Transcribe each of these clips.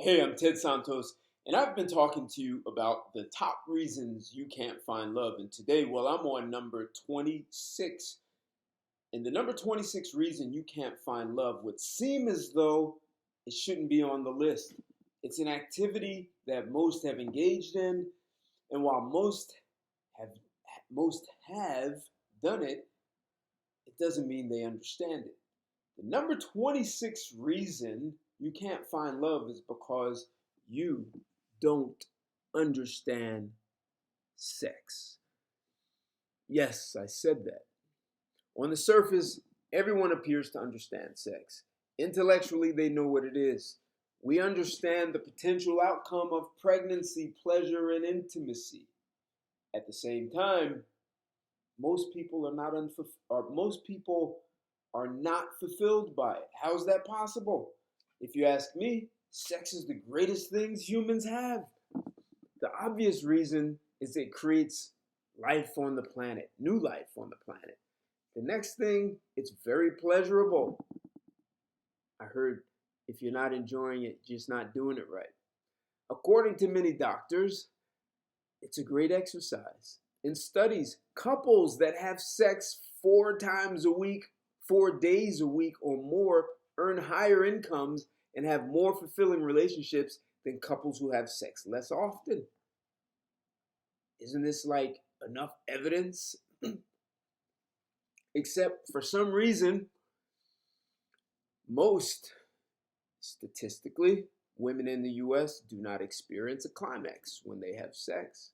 Hey, I'm Ted Santos, and I've been talking to you about the top reasons you can't find love. And today, well, I'm on number 26. And the number 26 reason you can't find love would seem as though it shouldn't be on the list. It's an activity that most have engaged in, and while have most have done it, it doesn't mean they understand it. The number 26 reason you can't find love is because you don't understand sex. Yes, I said that. On the surface, everyone appears to understand sex. Intellectually, they know what it is. We understand the potential outcome of pregnancy, pleasure, and intimacy. At the same time, most people are not most people are not fulfilled by it. How is that possible? If you ask me, sex is the greatest things humans have. The obvious reason is it creates life on the planet, new life on the planet. The next thing, it's very pleasurable. I heard if you're not enjoying it, you're just not doing it right. According to many doctors, it's a great exercise. In studies, couples that have sex 4 times a week, 4 days a week or more, earn higher incomes and have more fulfilling relationships than couples who have sex less often. Isn't this like enough evidence? Except for some reason, most statistically, women in the US do not experience a climax when they have sex.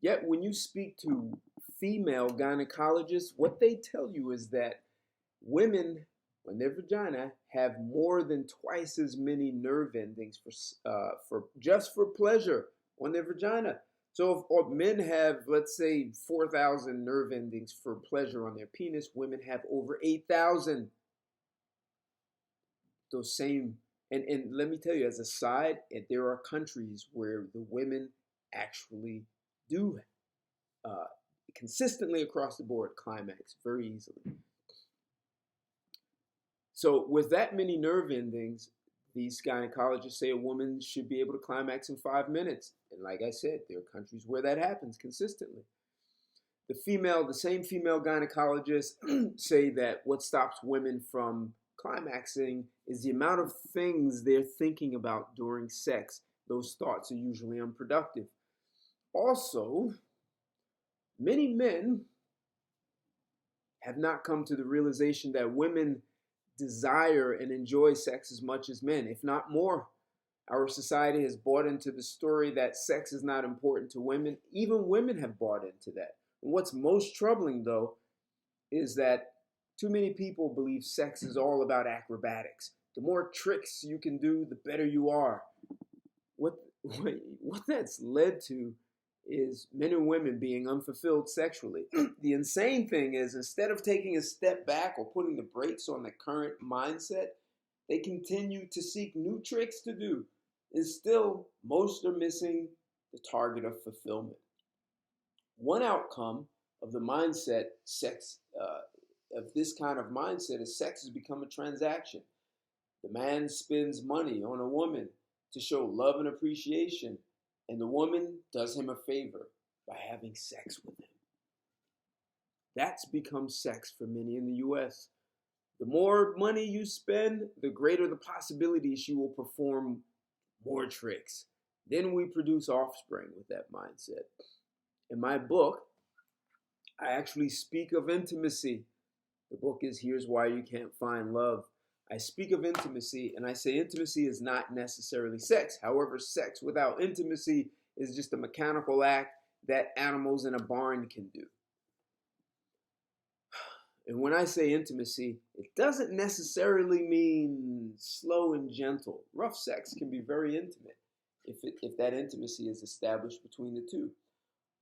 Yet when you speak to female gynecologists, what they tell you is that women, when their vagina, have more than twice as many nerve endings for just for pleasure on their vagina. So if men have, let's say, 4,000 nerve endings for pleasure on their penis, women have over 8,000. Those same, and let me tell you, as a side, there are countries where the women actually do consistently across the board climax very easily. So with that many nerve endings, these gynecologists say a woman should be able to climax in 5 minutes. And like I said, there are countries where that happens consistently. The same female gynecologists say that what stops women from climaxing is the amount of things they're thinking about during sex. Those thoughts are usually unproductive. Also, many men have not come to the realization that women desire and enjoy sex as much as men, if not more. Our society has bought into the story that sex is not important to women. Even women have bought into that. And what's most troubling, though, is that too many people believe sex is all about acrobatics. The more tricks you can do, the better you are. What that's led to is men and women being unfulfilled sexually. The insane thing is, instead of taking a step back or putting the brakes on the current mindset, they continue to seek new tricks to do. And still, most are missing the target of fulfillment. One outcome of the mindset, of this kind of mindset, is sex has become a transaction. The man spends money on a woman to show love and appreciation, and the woman does him a favor by having sex with him. That's become sex for many in the US. The more money you spend, the greater the possibility she will perform more tricks. Then we produce offspring with that mindset. In my book, I actually speak of intimacy. The book is Here's Why You Can't Find Love. I speak of intimacy, and I say intimacy is not necessarily sex. However, sex without intimacy is just a mechanical act that animals in a barn can do. And when I say intimacy, it doesn't necessarily mean slow and gentle. Rough sex can be very intimate if that intimacy is established between the two.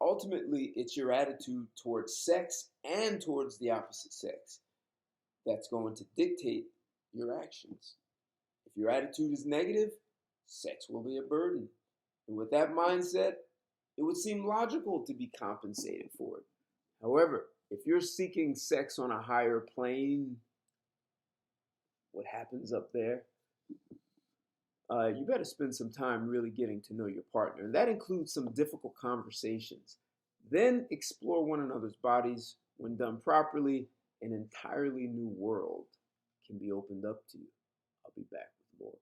Ultimately, it's your attitude towards sex and towards the opposite sex that's going to dictate your actions. If your attitude is negative, sex will be a burden. And with that mindset, it would seem logical to be compensated for it. However, if you're seeking sex on a higher plane, what happens up there? you better spend some time really getting to know your partner. And that includes some difficult conversations. Then explore one another's bodies. When done properly, an entirely new world can be opened up to you. I'll be back with more.